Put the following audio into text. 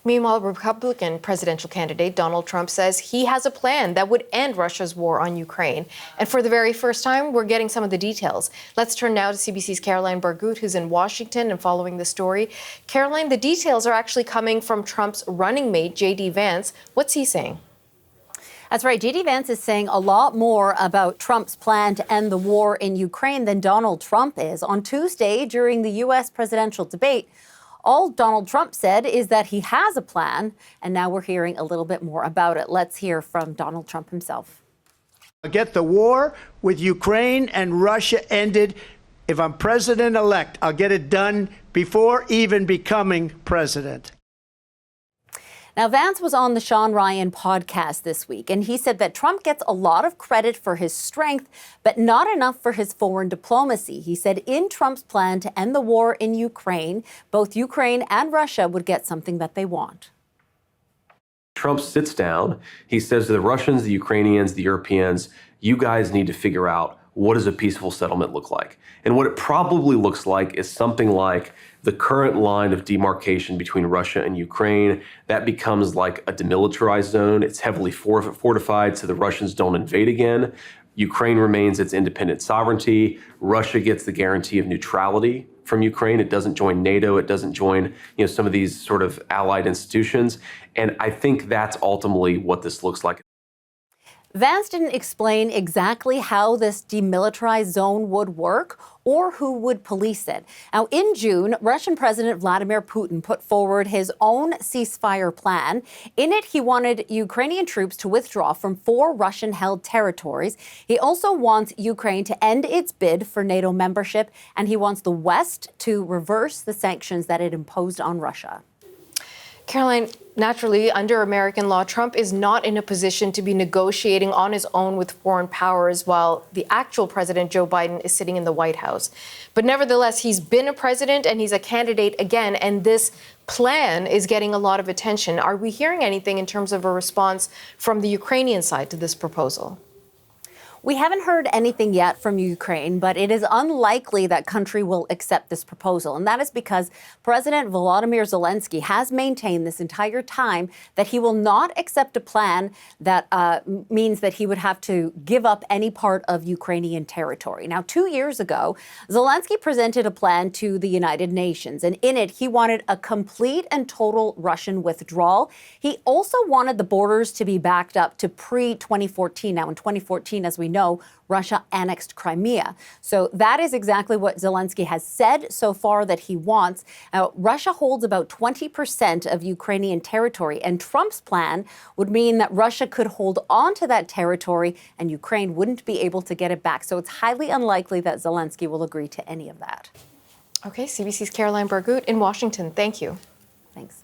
Meanwhile, Republican presidential candidate Donald Trump says he has a plan that would end Russia's war on Ukraine. And for the very first time, we're getting some of the details. Let's turn now to CBC's Caroline Bargut, who's in Washington and following the story. Caroline, the details are actually coming from Trump's running mate, J.D. Vance. What's he saying? That's right. J.D. Vance is saying a lot more about Trump's plan to end the war in Ukraine than Donald Trump is. On Tuesday, during the U.S. presidential debate, all Donald Trump said is that he has a plan, and now we're hearing a little bit more about it. Let's hear from Donald Trump himself. I'll get the war with Ukraine and Russia ended. If I'm president-elect, I'll get it done before even becoming president. Now, Vance was on the Sean Ryan podcast this week, and he said that Trump gets a lot of credit for his strength, but not enough for his foreign diplomacy. He said in Trump's plan to end the war in Ukraine, both Ukraine and Russia would get something that they want. Trump sits down, he says to the Russians, the Ukrainians, the Europeans, you guys need to figure out what does a peaceful settlement look like? And what it probably looks like is something like the current line of demarcation between Russia and Ukraine. That becomes like a demilitarized zone. It's heavily fortified so the Russians don't invade again. Ukraine remains its independent sovereignty. Russia gets the guarantee of neutrality from Ukraine. It doesn't join NATO. It doesn't join, some of these sort of allied institutions. And I think that's ultimately what this looks like. Vance didn't explain exactly how this demilitarized zone would work or who would police it. Now, in June, Russian President Vladimir Putin put forward his own ceasefire plan. In it, he wanted Ukrainian troops to withdraw from 4 Russian-held territories. He also wants Ukraine to end its bid for NATO membership, and he wants the West to reverse the sanctions that it imposed on Russia. Caroline, naturally, under American law, Trump is not in a position to be negotiating on his own with foreign powers while the actual president, Joe Biden, is sitting in the White House. But nevertheless, he's been a president and he's a candidate again, and this plan is getting a lot of attention. Are we hearing anything in terms of a response from the Ukrainian side to this proposal? We haven't heard anything yet from Ukraine, but it is unlikely that country will accept this proposal. And that is because President Volodymyr Zelensky has maintained this entire time that he will not accept a plan that means that he would have to give up any part of Ukrainian territory. Now, 2 years ago, Zelensky presented a plan to the United Nations, and in it, he wanted a complete and total Russian withdrawal. He also wanted the borders to be backed up to pre-2014. Now, in 2014, as we know, Russia annexed Crimea. So that is exactly what Zelensky has said so far that he wants. Now, Russia holds about 20% of Ukrainian territory, and Trump's plan would mean that Russia could hold on to that territory and Ukraine wouldn't be able to get it back. So it's highly unlikely that Zelensky will agree to any of that. Okay, CBC's Caroline Bargut in Washington. Thank you. Thanks.